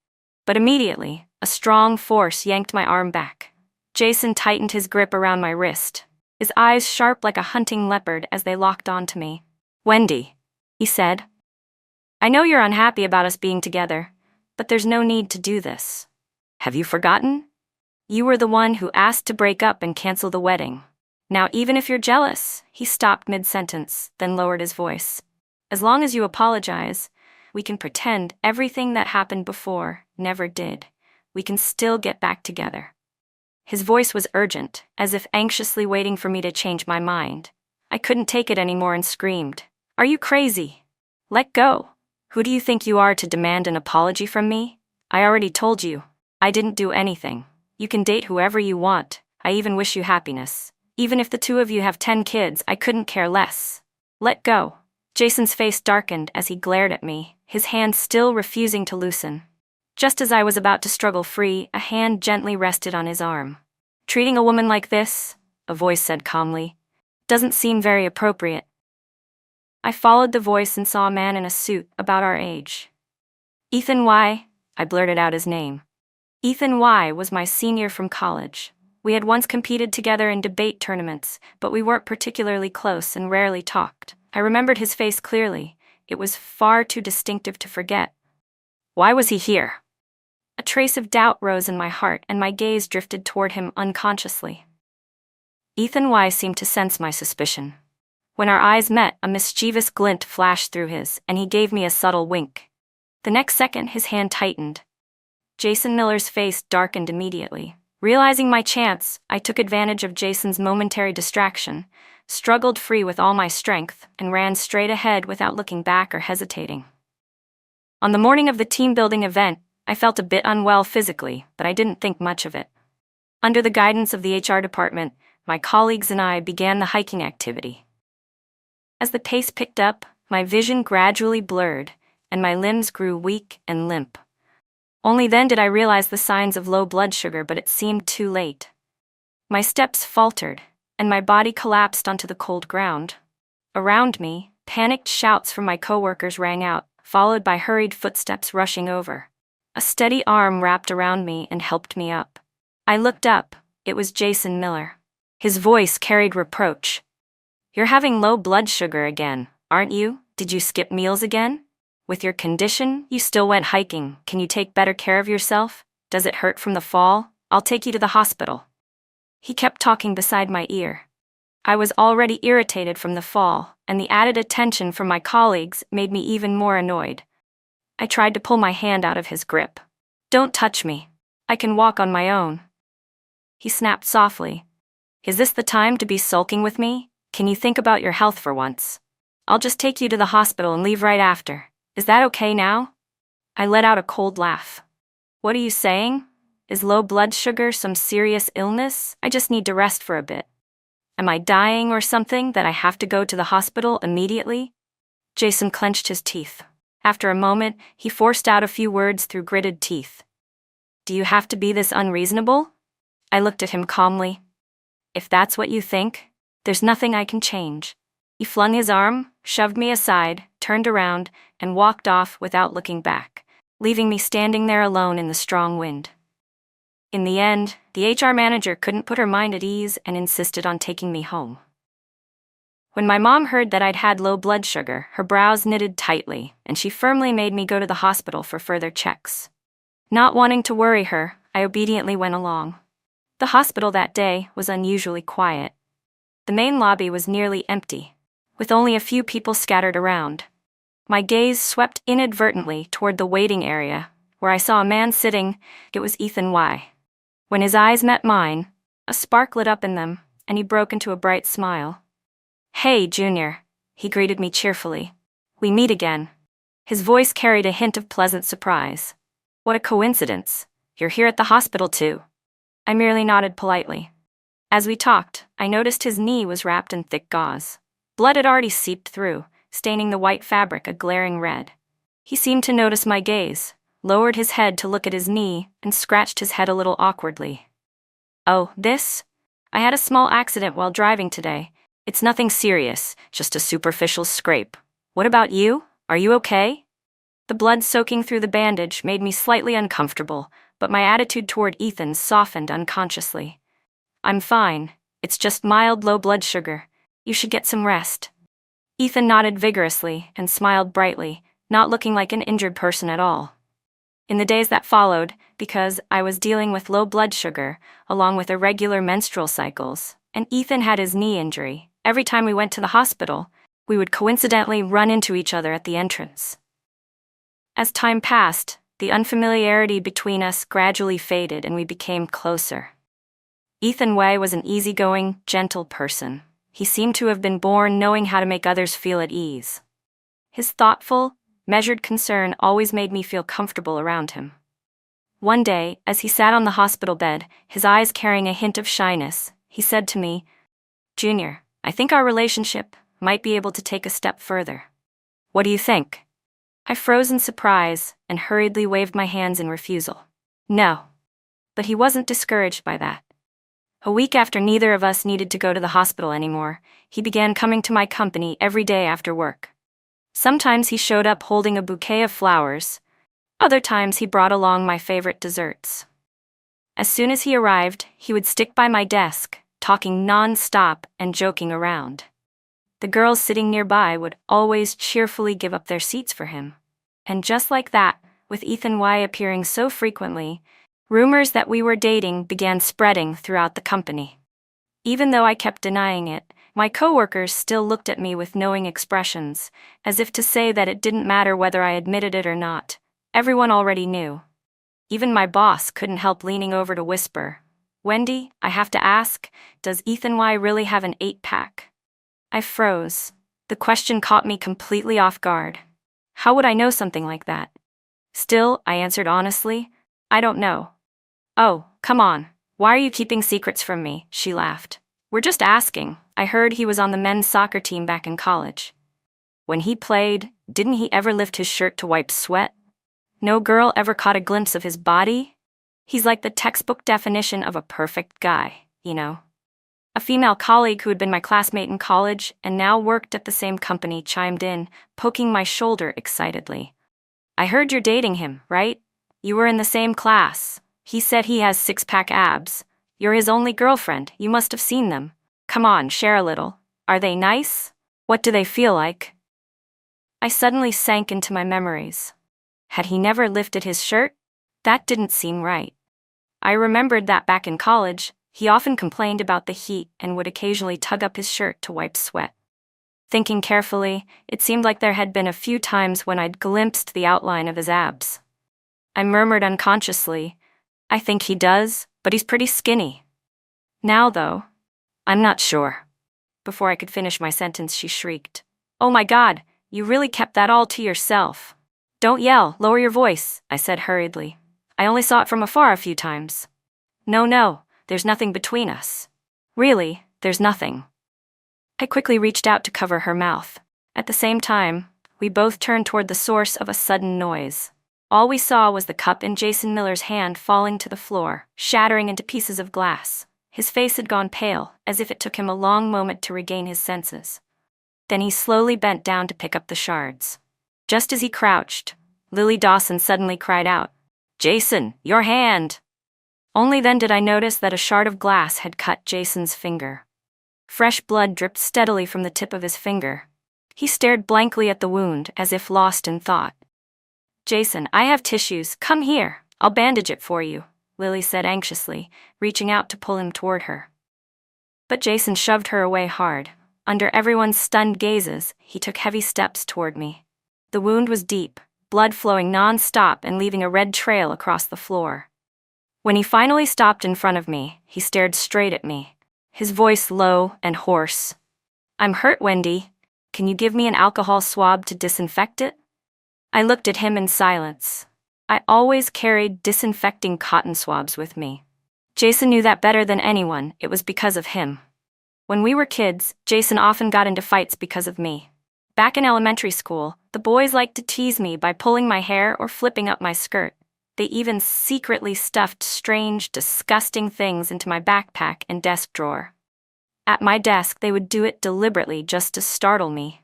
But immediately, a strong force yanked my arm back. Jason tightened his grip around my wrist, his eyes sharp like a hunting leopard as they locked onto me. "Wendy," he said, "I know you're unhappy about us being together, but there's no need to do this. Have you forgotten? You were the one who asked to break up and cancel the wedding. Now even if you're jealous," he stopped mid-sentence, then lowered his voice. "As long as you apologize, we can pretend everything that happened before never did. We can still get back together." His voice was urgent, as if anxiously waiting for me to change my mind. I couldn't take it anymore and screamed, "Are you crazy? Let go. Who do you think you are to demand an apology from me? I already told you. I didn't do anything. You can date whoever you want. I even wish you happiness. Even if the two of you have 10 kids, I couldn't care less. Let go." Jason's face darkened as he glared at me, his hand still refusing to loosen. Just as I was about to struggle free, a hand gently rested on his arm. "Treating a woman like this," a voice said calmly, "doesn't seem very appropriate." I followed the voice and saw a man in a suit about our age. "Ethan Y," I blurted out his name. Ethan Y was my senior from college. We had once competed together in debate tournaments, but we weren't particularly close and rarely talked. I remembered his face clearly. It was far too distinctive to forget. Why was he here? A trace of doubt rose in my heart, and my gaze drifted toward him unconsciously. Ethan Y seemed to sense my suspicion. When our eyes met, a mischievous glint flashed through his, and he gave me a subtle wink. The next second, his hand tightened. Jason Miller's face darkened immediately. Realizing my chance, I took advantage of Jason's momentary distraction, struggled free with all my strength, and ran straight ahead without looking back or hesitating. On the morning of the team-building event, I felt a bit unwell physically, but I didn't think much of it. Under the guidance of the HR department, my colleagues and I began the hiking activity. As the pace picked up, my vision gradually blurred, and my limbs grew weak and limp. Only then did I realize the signs of low blood sugar, but it seemed too late. My steps faltered, and my body collapsed onto the cold ground. Around me, panicked shouts from my coworkers rang out, followed by hurried footsteps rushing over. A steady arm wrapped around me and helped me up. I looked up. It was Jason Miller. His voice carried reproach. "You're having low blood sugar again, aren't you? Did you skip meals again? With your condition, you still went hiking. Can you take better care of yourself? Does it hurt from the fall? I'll take you to the hospital." He kept talking beside my ear. I was already irritated from the fall, and the added attention from my colleagues made me even more annoyed. I tried to pull my hand out of his grip. "Don't touch me. I can walk on my own." He snapped softly. "Is this the time to be sulking with me? Can you think about your health for once? I'll just take you to the hospital and leave right after. Is that okay now?" I let out a cold laugh. "What are you saying? Is low blood sugar some serious illness? I just need to rest for a bit. Am I dying or something that I have to go to the hospital immediately?" Jason clenched his teeth. After a moment, he forced out a few words through gritted teeth. "Do you have to be this unreasonable?" I looked at him calmly. "If that's what you think, there's nothing I can change." He flung his arm, shoved me aside, turned around, and walked off without looking back, leaving me standing there alone in the strong wind. In the end, the HR manager couldn't put her mind at ease and insisted on taking me home. When my mom heard that I'd had low blood sugar, her brows knitted tightly, and she firmly made me go to the hospital for further checks. Not wanting to worry her, I obediently went along. The hospital that day was unusually quiet. The main lobby was nearly empty, with only a few people scattered around. My gaze swept inadvertently toward the waiting area, where I saw a man sitting. It was Ethan Y. When his eyes met mine, a spark lit up in them, and he broke into a bright smile. "Hey, Junior," he greeted me cheerfully. "We meet again." His voice carried a hint of pleasant surprise. "What a coincidence. You're here at the hospital too." I merely nodded politely. As we talked, I noticed his knee was wrapped in thick gauze. Blood had already seeped through, staining the white fabric a glaring red. He seemed to notice my gaze, lowered his head to look at his knee, and scratched his head a little awkwardly. "Oh, this? I had a small accident while driving today. It's nothing serious, just a superficial scrape. What about you? Are you okay?" The blood soaking through the bandage made me slightly uncomfortable, but my attitude toward Ethan softened unconsciously. "I'm fine. It's just mild low blood sugar. You should get some rest." Ethan nodded vigorously and smiled brightly, not looking like an injured person at all. In the days that followed, because I was dealing with low blood sugar, along with irregular menstrual cycles, and Ethan had his knee injury, every time we went to the hospital, we would coincidentally run into each other at the entrance. As time passed, the unfamiliarity between us gradually faded and we became closer. Ethan Way was an easygoing, gentle person. He seemed to have been born knowing how to make others feel at ease. His thoughtful, measured concern always made me feel comfortable around him. One day, as he sat on the hospital bed, his eyes carrying a hint of shyness, he said to me, "Junior, I think our relationship might be able to take a step further. What do you think?" I froze in surprise and hurriedly waved my hands in refusal. No. But he wasn't discouraged by that. A week after neither of us needed to go to the hospital anymore, he began coming to my company every day after work. Sometimes he showed up holding a bouquet of flowers. Other times he brought along my favorite desserts. As soon as he arrived, he would stick by my desk, talking non-stop and joking around. The girls sitting nearby would always cheerfully give up their seats for him. And just like that, with Ethan Y appearing so frequently, rumors that we were dating began spreading throughout the company. Even though I kept denying it, my coworkers still looked at me with knowing expressions, as if to say that it didn't matter whether I admitted it or not. Everyone already knew. Even my boss couldn't help leaning over to whisper, "Wendy, I have to ask, does Ethan Y really have an 8-pack?" I froze. The question caught me completely off guard. How would I know something like that? Still, I answered honestly, "I don't know." "Oh, come on. Why are you keeping secrets from me?" she laughed. "We're just asking. I heard he was on the men's soccer team back in college. When he played, didn't he ever lift his shirt to wipe sweat? No girl ever caught a glimpse of his body? He's like the textbook definition of a perfect guy, you know." A female colleague who had been my classmate in college and now worked at the same company chimed in, poking my shoulder excitedly. "I heard you're dating him, right? You were in the same class. He said he has 6-pack abs. You're his only girlfriend. You must have seen them. Come on, share a little. Are they nice? What do they feel like?" I suddenly sank into my memories. Had he never lifted his shirt? That didn't seem right. I remembered that back in college, he often complained about the heat and would occasionally tug up his shirt to wipe sweat. Thinking carefully, it seemed like there had been a few times when I'd glimpsed the outline of his abs. I murmured unconsciously, "I think he does, but he's pretty skinny." Now though, I'm not sure. Before I could finish my sentence, she shrieked, "Oh my God, you really kept that all to yourself." "Don't yell, lower your voice," I said hurriedly. "I only saw it from afar a few times." No, there's nothing between us. Really, there's nothing." I quickly reached out to cover her mouth. At the same time, we both turned toward the source of a sudden noise. All we saw was the cup in Jason Miller's hand falling to the floor, shattering into pieces of glass. His face had gone pale, as if it took him a long moment to regain his senses. Then he slowly bent down to pick up the shards. Just as he crouched, Lily Dawson suddenly cried out, "Jason, your hand!" Only then did I notice that a shard of glass had cut Jason's finger. Fresh blood dripped steadily from the tip of his finger. He stared blankly at the wound, as if lost in thought. "Jason, I have tissues. Come here. I'll bandage it for you," Lily said anxiously, reaching out to pull him toward her. But Jason shoved her away hard. Under everyone's stunned gazes, he took heavy steps toward me. The wound was deep, blood flowing non-stop and leaving a red trail across the floor. When he finally stopped in front of me, he stared straight at me, his voice low and hoarse. "I'm hurt, Wendy. Can you give me an alcohol swab to disinfect it?" I looked at him in silence. I always carried disinfecting cotton swabs with me. Jason knew that better than anyone. It was because of him. When we were kids, Jason often got into fights because of me. Back in elementary school, the boys liked to tease me by pulling my hair or flipping up my skirt. They even secretly stuffed strange, disgusting things into my backpack and desk drawer. At my desk, they would do it deliberately just to startle me.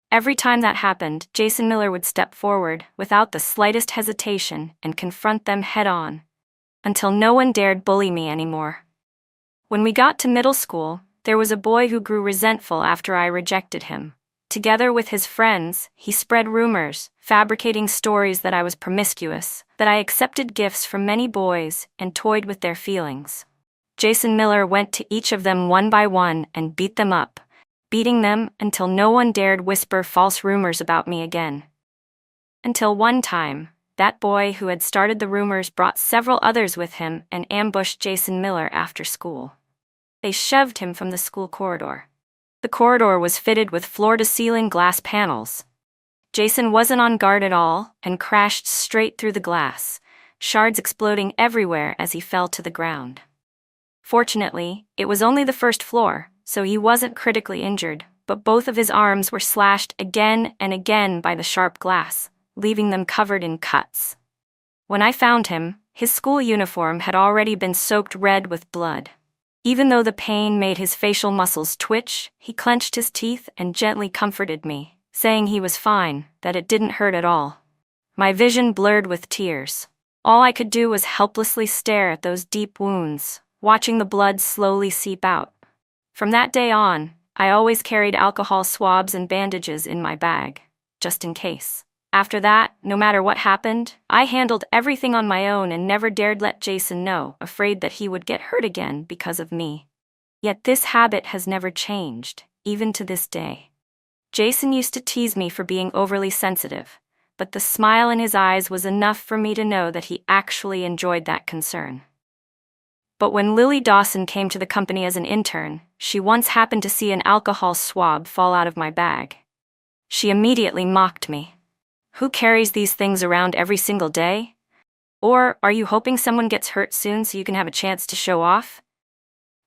Every time that happened, Jason Miller would step forward without the slightest hesitation and confront them head-on, until no one dared bully me anymore. When we got to middle school, there was a boy who grew resentful after I rejected him. Together with his friends, he spread rumors, fabricating stories that I was promiscuous, that I accepted gifts from many boys and toyed with their feelings. Jason Miller went to each of them one by one and beat them up, beating them until no one dared whisper false rumors about me again. Until one time, That boy who had started the rumors brought several others with him and ambushed Jason Miller after school. They shoved him from the school corridor. The corridor was fitted with floor-to-ceiling glass panels. Jason wasn't on guard at all and crashed straight through the glass, shards exploding everywhere as he fell to the ground. Fortunately, it was only the first floor, so he wasn't critically injured, but both of his arms were slashed again and again by the sharp glass, leaving them covered in cuts. When I found him, his school uniform had already been soaked red with blood. Even though the pain made his facial muscles twitch, he clenched his teeth and gently comforted me, saying he was fine, that it didn't hurt at all. My vision blurred with tears. All I could do was helplessly stare at those deep wounds, watching the blood slowly seep out. From that day on, I always carried alcohol swabs and bandages in my bag, just in case. After that, no matter what happened, I handled everything on my own and never dared let Jason know, afraid that he would get hurt again because of me. Yet this habit has never changed, even to this day. Jason used to tease me for being overly sensitive, but the smile in his eyes was enough for me to know that he actually enjoyed that concern. But when Lily Dawson came to the company as an intern, she once happened to see an alcohol swab fall out of my bag. She immediately mocked me. Who carries these things around every single day? Or are you hoping someone gets hurt soon so you can have a chance to show off?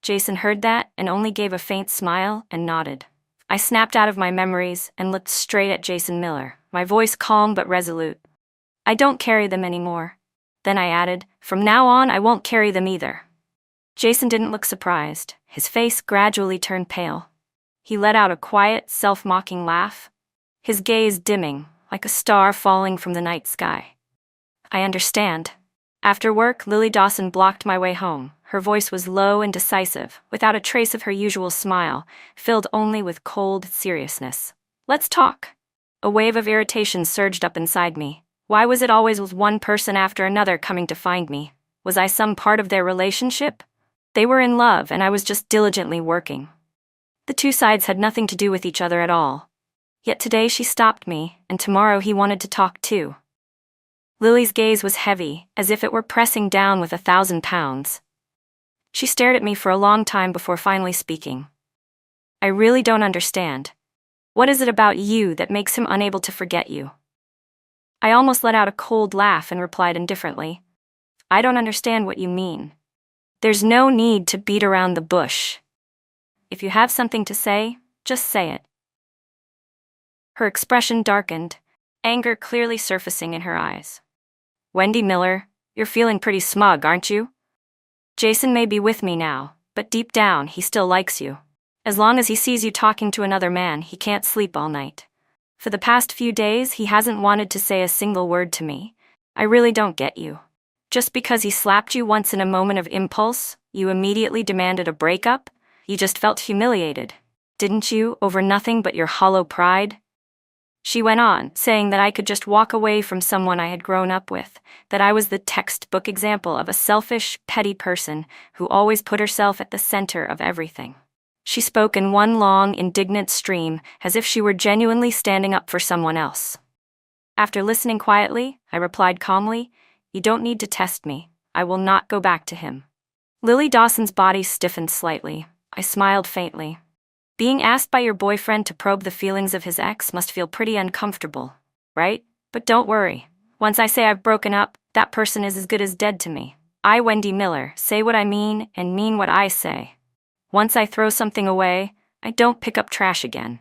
Jason heard that and only gave a faint smile and nodded. I snapped out of my memories and looked straight at Jason Miller, my voice calm but resolute. I don't carry them anymore. Then I added, from now on I won't carry them either. Jason didn't look surprised. His face gradually turned pale. He let out a quiet, self-mocking laugh, his gaze dimming, like a star falling from the night sky. I understand. After work, Lily Dawson blocked my way home. Her voice was low and decisive, without a trace of her usual smile, filled only with cold seriousness. Let's talk. A wave of irritation surged up inside me. Why was it always with one person after another coming to find me? Was I some part of their relationship? They were in love, and I was just diligently working. The two sides had nothing to do with each other at all. Yet today she stopped me, and tomorrow he wanted to talk too. Lily's gaze was heavy, as if it were pressing down with 1,000 pounds. She stared at me for a long time before finally speaking. I really don't understand. What is it about you that makes him unable to forget you? I almost let out a cold laugh and replied indifferently. I don't understand what you mean. There's no need to beat around the bush. If you have something to say, just say it. Her expression darkened, anger clearly surfacing in her eyes. Wendy Miller, you're feeling pretty smug, aren't you? Jason may be with me now, but deep down he still likes you. As long as he sees you talking to another man, he can't sleep all night. For the past few days, he hasn't wanted to say a single word to me. I really don't get you. Just because he slapped you once in a moment of impulse, you immediately demanded a breakup? You just felt humiliated, didn't you, over nothing but your hollow pride? She went on, saying that I could just walk away from someone I had grown up with, that I was the textbook example of a selfish, petty person who always put herself at the center of everything. She spoke in one long, indignant stream, as if she were genuinely standing up for someone else. After listening quietly, I replied calmly, You don't need to test me. I will not go back to him. Lily Dawson's body stiffened slightly. I smiled faintly. Being asked by your boyfriend to probe the feelings of his ex must feel pretty uncomfortable, right? But don't worry. Once I say I've broken up, that person is as good as dead to me. I, Wendy Miller, say what I mean and mean what I say. Once I throw something away, I don't pick up trash again.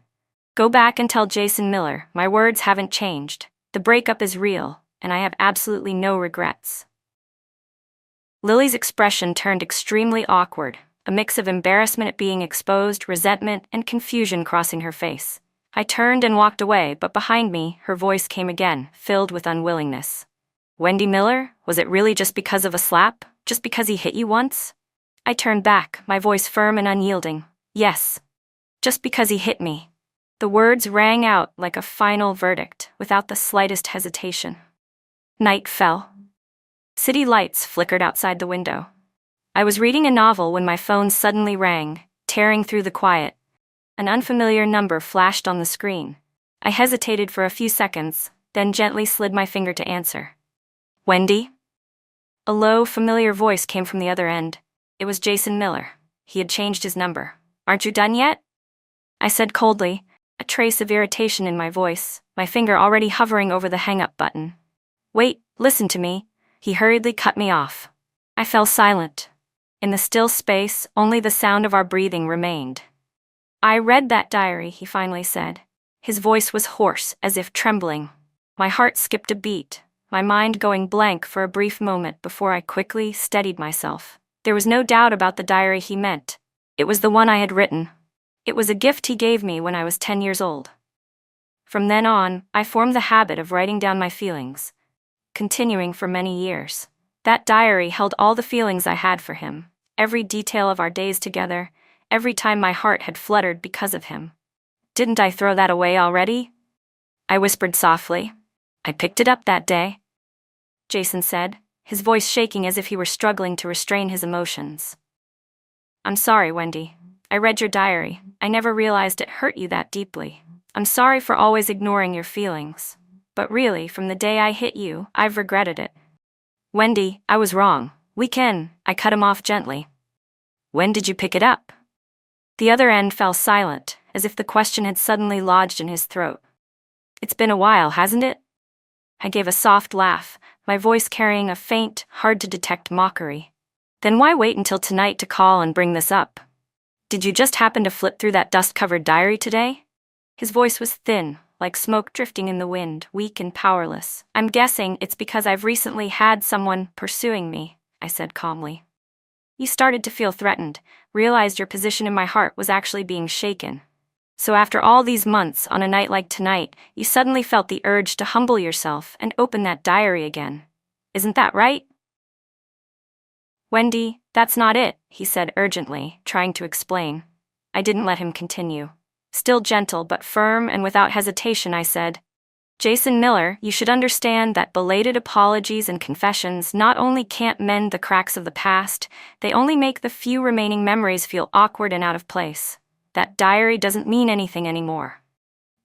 Go back and tell Jason Miller, my words haven't changed. The breakup is real, and I have absolutely no regrets. Lily's expression turned extremely awkward, a mix of embarrassment at being exposed, resentment, and confusion crossing her face. I turned and walked away, but behind me, her voice came again, filled with unwillingness. Wendy Miller, was it really just because of a slap? Just because he hit you once? I turned back, my voice firm and unyielding. Yes. Just because he hit me. The words rang out like a final verdict, without the slightest hesitation. Night fell. City lights flickered outside the window. I was reading a novel when my phone suddenly rang, tearing through the quiet. An unfamiliar number flashed on the screen. I hesitated for a few seconds, then gently slid my finger to answer. Wendy? A low, familiar voice came from the other end. It was Jason Miller. He had changed his number. Aren't you done yet? I said coldly, a trace of irritation in my voice, my finger already hovering over the hang-up button. Wait, listen to me. He hurriedly cut me off. I fell silent. In the still space, only the sound of our breathing remained. I read that diary, he finally said. His voice was hoarse, as if trembling. My heart skipped a beat, my mind going blank for a brief moment before I quickly steadied myself. There was no doubt about the diary he meant. It was the one I had written. It was a gift he gave me when I was 10 years old. From then on, I formed the habit of writing down my feelings, continuing for many years. That diary held all the feelings I had for him, every detail of our days together, every time my heart had fluttered because of him. Didn't I throw that away already? I whispered softly. I picked it up that day, Jason said, his voice shaking as if he were struggling to restrain his emotions. I'm sorry, Wendy. I read your diary. I never realized it hurt you that deeply. I'm sorry for always ignoring your feelings. But really, from the day I hit you, I've regretted it. Wendy, I was wrong. I cut him off gently. When did you pick it up? The other end fell silent, as if the question had suddenly lodged in his throat. It's been a while, hasn't it? I gave a soft laugh, my voice carrying a faint, hard-to-detect mockery. Then why wait until tonight to call and bring this up? Did you just happen to flip through that dust-covered diary today? His voice was thin, like smoke drifting in the wind, weak and powerless. I'm guessing it's because I've recently had someone pursuing me, I said calmly. You started to feel threatened, realized your position in my heart was actually being shaken. So after all these months, on a night like tonight, you suddenly felt the urge to humble yourself and open that diary again. Isn't that right? Wendy, that's not it, he said urgently, trying to explain. I didn't let him continue. Still gentle but firm and without hesitation, I said, Jason Miller, you should understand that belated apologies and confessions not only can't mend the cracks of the past, they only make the few remaining memories feel awkward and out of place. That diary doesn't mean anything anymore.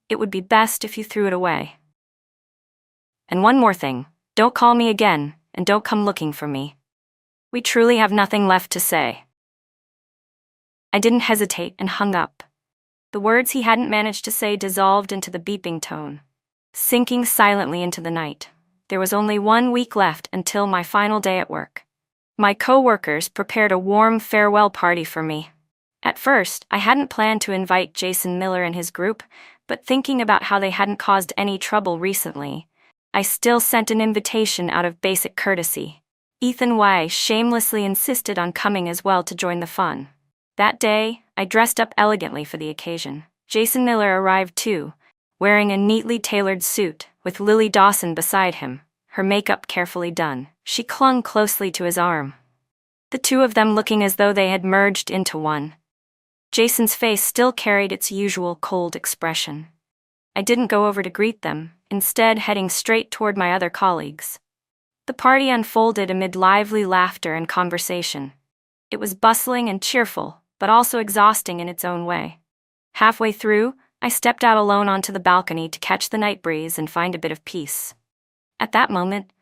It would be best if you threw it away. And one more thing, don't call me again, and don't come looking for me. We truly have nothing left to say. I didn't hesitate and hung up. The words he hadn't managed to say dissolved into the beeping tone, sinking silently into the night. There was only 1 week left until my final day at work. My co-workers prepared a warm farewell party for me. At first, I hadn't planned to invite Jason Miller and his group, but thinking about how they hadn't caused any trouble recently, I still sent an invitation out of basic courtesy. Ethan Y shamelessly insisted on coming as well to join the fun. That day, I dressed up elegantly for the occasion. Jason Miller arrived too, wearing a neatly tailored suit, with Lily Dawson beside him, her makeup carefully done. She clung closely to his arm, the two of them looking as though they had merged into one. Jason's face still carried its usual cold expression. I didn't go over to greet them, instead heading straight toward my other colleagues. The party unfolded amid lively laughter and conversation. It was bustling and cheerful, but also exhausting in its own way. Halfway through, I stepped out alone onto the balcony to catch the night breeze and find a bit of peace. At that moment,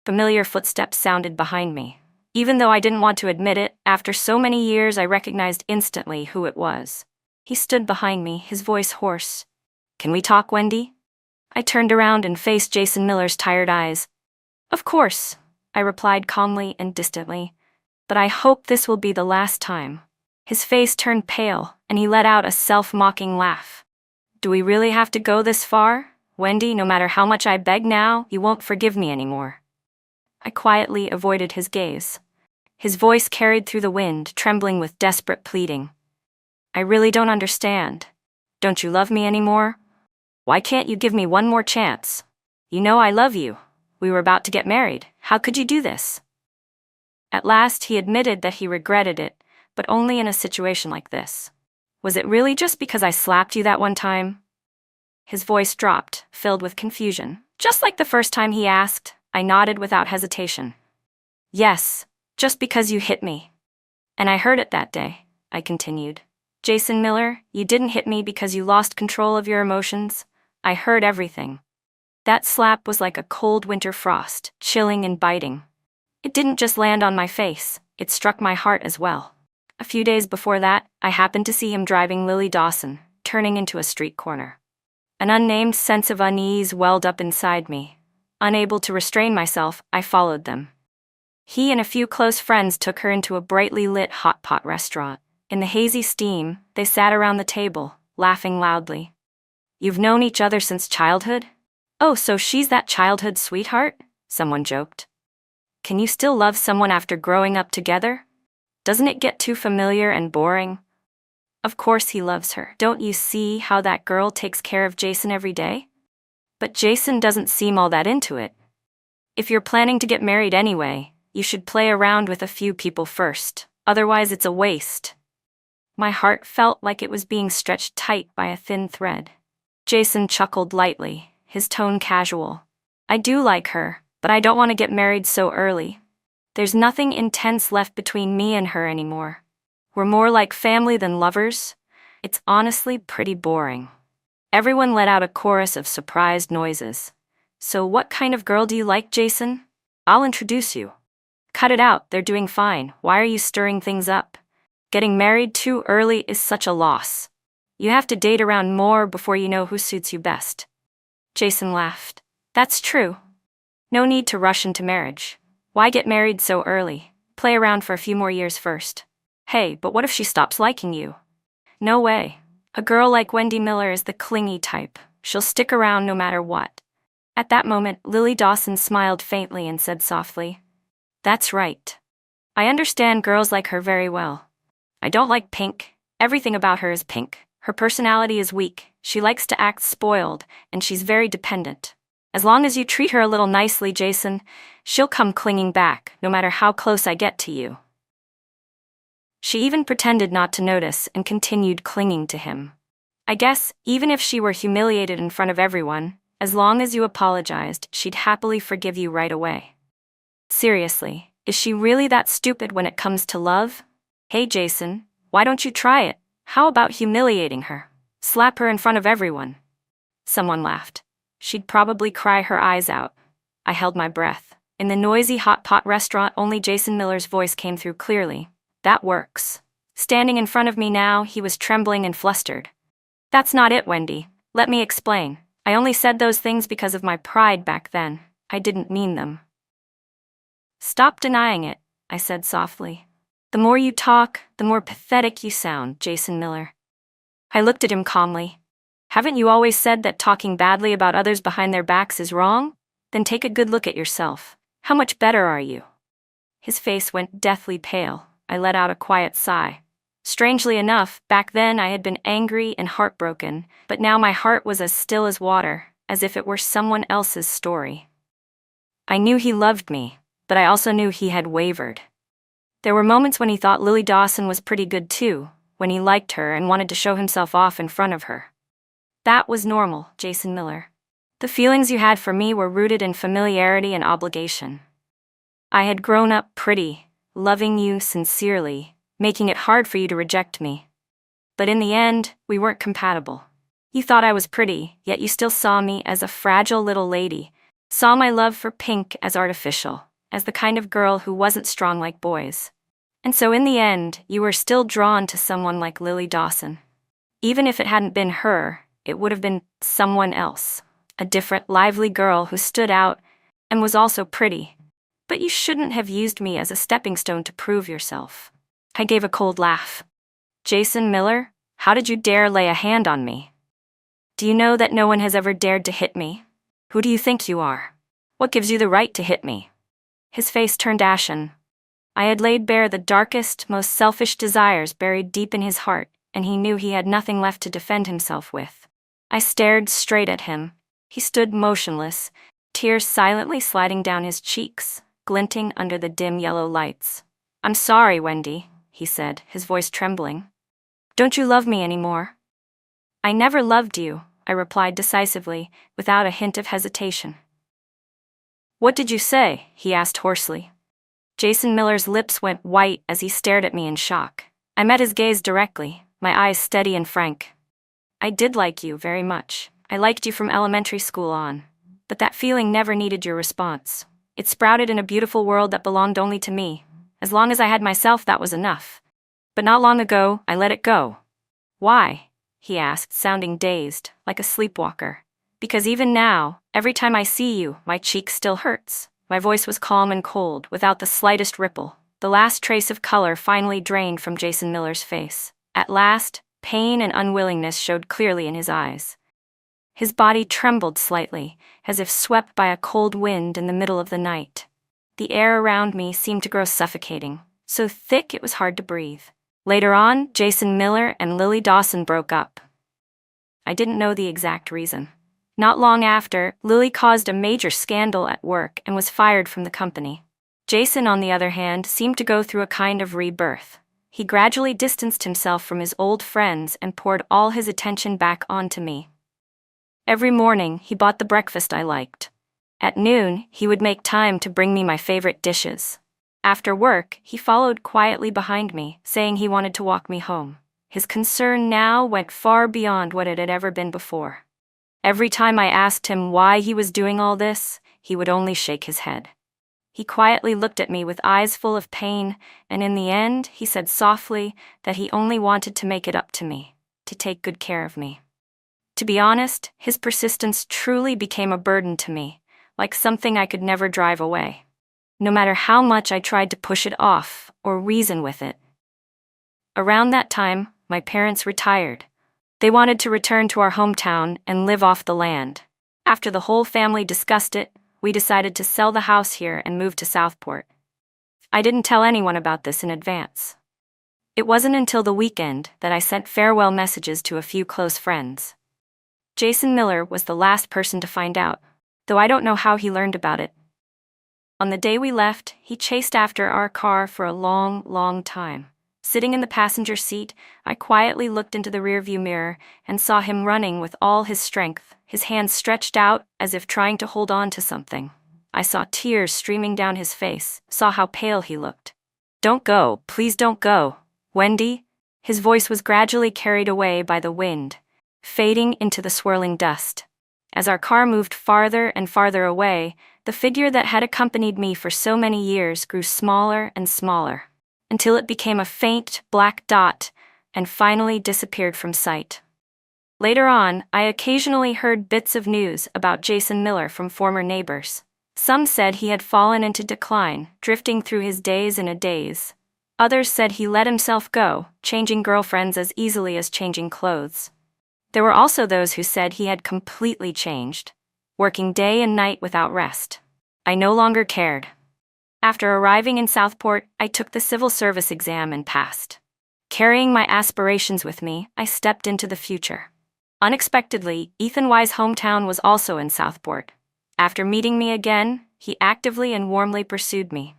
familiar footsteps sounded behind me. Even though I didn't want to admit it, after so many years I recognized instantly who it was. He stood behind me, his voice hoarse. Can we talk, Wendy? I turned around and faced Jason Miller's tired eyes. Of course, I replied calmly and distantly, but I hope this will be the last time. His face turned pale, and he let out a self-mocking laugh. Do we really have to go this far? Wendy, no matter how much I beg now, you won't forgive me anymore. I quietly avoided his gaze. His voice carried through the wind, trembling with desperate pleading. I really don't understand. Don't you love me anymore? Why can't you give me one more chance? You know I love you. We were about to get married. How could you do this? At last he admitted that he regretted it, but only in a situation like this. Was it really just because I slapped you that one time? His voice dropped, filled with confusion. Just like the first time he asked, I nodded without hesitation. Yes, just because you hit me. And I heard it that day, I continued. Jason Miller, you didn't hit me because you lost control of your emotions. I heard everything. That slap was like a cold winter frost, chilling and biting. It didn't just land on my face, it struck my heart as well. A few days before that, I happened to see him driving Lily Dawson, turning into a street corner. An unnamed sense of unease welled up inside me. Unable to restrain myself, I followed them. He and a few close friends took her into a brightly lit hot pot restaurant. In the hazy steam, they sat around the table, laughing loudly. "You've known each other since childhood? Oh, so she's that childhood sweetheart?" someone joked. "Can you still love someone after growing up together? Doesn't it get too familiar and boring?" Of course he loves her. Don't you see how that girl takes care of Jason every day? But Jason doesn't seem all that into it. If you're planning to get married anyway, you should play around with a few people first, otherwise it's a waste. My heart felt like it was being stretched tight by a thin thread. Jason chuckled lightly, his tone casual. "I do like her, but I don't want to get married so early. There's nothing intense left between me and her anymore. We're more like family than lovers. It's honestly pretty boring." Everyone let out a chorus of surprised noises. "So what kind of girl do you like, Jason? I'll introduce you." "Cut it out, they're doing fine. Why are you stirring things up? Getting married too early is such a loss. You have to date around more before you know who suits you best." Jason laughed. "That's true. No need to rush into marriage. Why get married so early? Play around for a few more years first." "Hey, but what if she stops liking you?" "No way. A girl like Wendy Miller is the clingy type. She'll stick around no matter what." At that moment, Lily Dawson smiled faintly and said softly, "That's right. I understand girls like her very well. I don't like pink. Everything about her is pink. Her personality is weak, she likes to act spoiled, and she's very dependent. As long as you treat her a little nicely, Jason, she'll come clinging back, no matter how close I get to you." She even pretended not to notice and continued clinging to him. "I guess, even if she were humiliated in front of everyone, as long as you apologized, she'd happily forgive you right away." Seriously, is she really that stupid when it comes to love? "Hey Jason, why don't you try it? How about humiliating her? Slap her in front of everyone." Someone laughed. "She'd probably cry her eyes out." I held my breath. In the noisy hot pot restaurant, only Jason Miller's voice came through clearly. "That works." Standing in front of me now, he was trembling and flustered. "That's not it, Wendy. Let me explain. I only said those things because of my pride back then. I didn't mean them." "Stop denying it," I said softly. "The more you talk, the more pathetic you sound, Jason Miller." I looked at him calmly. "Haven't you always said that talking badly about others behind their backs is wrong? Then take a good look at yourself. How much better are you?" His face went deathly pale. I let out a quiet sigh. Strangely enough, back then I had been angry and heartbroken, but now my heart was as still as water, as if it were someone else's story. I knew he loved me, but I also knew he had wavered. There were moments when he thought Lily Dawson was pretty good too, when he liked her and wanted to show himself off in front of her. That was normal, Jason Miller. The feelings you had for me were rooted in familiarity and obligation. I had grown up pretty, loving you sincerely, making it hard for you to reject me. But in the end, we weren't compatible. You thought I was pretty, yet you still saw me as a fragile little lady, saw my love for pink as artificial, as the kind of girl who wasn't strong like boys. And so in the end, you were still drawn to someone like Lily Dawson. Even if it hadn't been her, it would have been someone else. A different, lively girl who stood out and was also pretty. But you shouldn't have used me as a stepping stone to prove yourself. I gave a cold laugh. "Jason Miller, how did you dare lay a hand on me? Do you know that no one has ever dared to hit me? Who do you think you are? What gives you the right to hit me?" His face turned ashen. I had laid bare the darkest, most selfish desires buried deep in his heart, and he knew he had nothing left to defend himself with. I stared straight at him. He stood motionless, tears silently sliding down his cheeks, glinting under the dim yellow lights. "I'm sorry, Wendy," he said, his voice trembling. "Don't you love me anymore?" "I never loved you," I replied decisively, without a hint of hesitation. "What did you say?" he asked hoarsely. Jason Miller's lips went white as he stared at me in shock. I met his gaze directly, my eyes steady and frank. "I did like you very much. I liked you from elementary school on. But that feeling never needed your response. It sprouted in a beautiful world that belonged only to me. As long as I had myself, that was enough. But not long ago, I let it go. Why? He asked, sounding dazed, like a sleepwalker. Because even now, every time I see you, my cheek still hurts. My voice was calm and cold, without the slightest ripple. The last trace of color finally drained from Jason Miller's face. At last, pain and unwillingness showed clearly in his eyes. His body trembled slightly, as if swept by a cold wind in the middle of the night. The air around me seemed to grow suffocating, so thick it was hard to breathe. Later on, Jason Miller and Lily Dawson broke up. I didn't know the exact reason. Not long after, Lily caused a major scandal at work and was fired from the company. Jason, on the other hand, seemed to go through a kind of rebirth. He gradually distanced himself from his old friends and poured all his attention back onto me. Every morning, he bought the breakfast I liked. At noon, he would make time to bring me my favorite dishes. After work, he followed quietly behind me, saying he wanted to walk me home. His concern now went far beyond what it had ever been before. Every time I asked him why he was doing all this, he would only shake his head. He quietly looked at me with eyes full of pain, and in the end, he said softly that he only wanted to make it up to me, to take good care of me. To be honest, his persistence truly became a burden to me, like something I could never drive away, no matter how much I tried to push it off or reason with it. Around that time, my parents retired. They wanted to return to our hometown and live off the land. After the whole family discussed it, we decided to sell the house here and move to Southport. I didn't tell anyone about this in advance. It wasn't until the weekend that I sent farewell messages to a few close friends. Jason Miller was the last person to find out, though I don't know how he learned about it. On the day we left, he chased after our car for a long, long time. Sitting in the passenger seat, I quietly looked into the rearview mirror and saw him running with all his strength, his hands stretched out as if trying to hold on to something. I saw tears streaming down his face, saw how pale he looked. "Don't go, please don't go. Wendy?" His voice was gradually carried away by the wind, fading into the swirling dust. As our car moved farther and farther away, the figure that had accompanied me for so many years grew smaller and smaller, until it became a faint black dot and finally disappeared from sight. Later on, I occasionally heard bits of news about Jason Miller from former neighbors. Some said he had fallen into decline, drifting through his days in a daze. Others said he let himself go, changing girlfriends as easily as changing clothes. There were also those who said he had completely changed, working day and night without rest. I no longer cared. After arriving in Southport, I took the civil service exam and passed. Carrying my aspirations with me, I stepped into the future. Unexpectedly, Ethan Y's hometown was also in Southport. After meeting me again, he actively and warmly pursued me.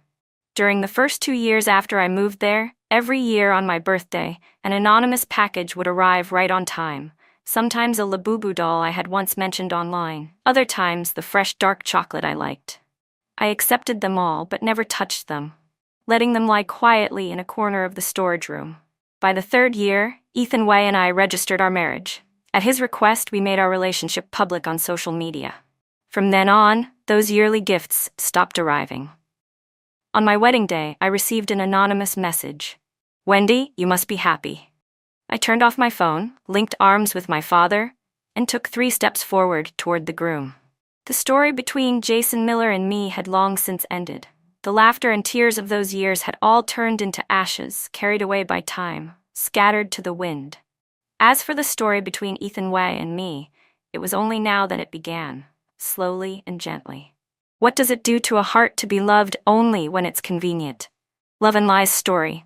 During the first 2 years after I moved there, every year on my birthday, an anonymous package would arrive right on time. Sometimes a Labubu doll I had once mentioned online, other times the fresh dark chocolate I liked. I accepted them all but never touched them, letting them lie quietly in a corner of the storage room. By the 3rd year, Ethan Y and I registered our marriage. At his request, we made our relationship public on social media. From then on, those yearly gifts stopped arriving. On my wedding day, I received an anonymous message. "Wendy, you must be happy." I turned off my phone, linked arms with my father, and took 3 steps forward toward the groom. The story between Jason Miller and me had long since ended. The laughter and tears of those years had all turned into ashes, carried away by time, scattered to the wind. As for the story between Ethan Way and me, it was only now that it began, slowly and gently. What does it do to a heart to be loved only when it's convenient? Love and Lies story.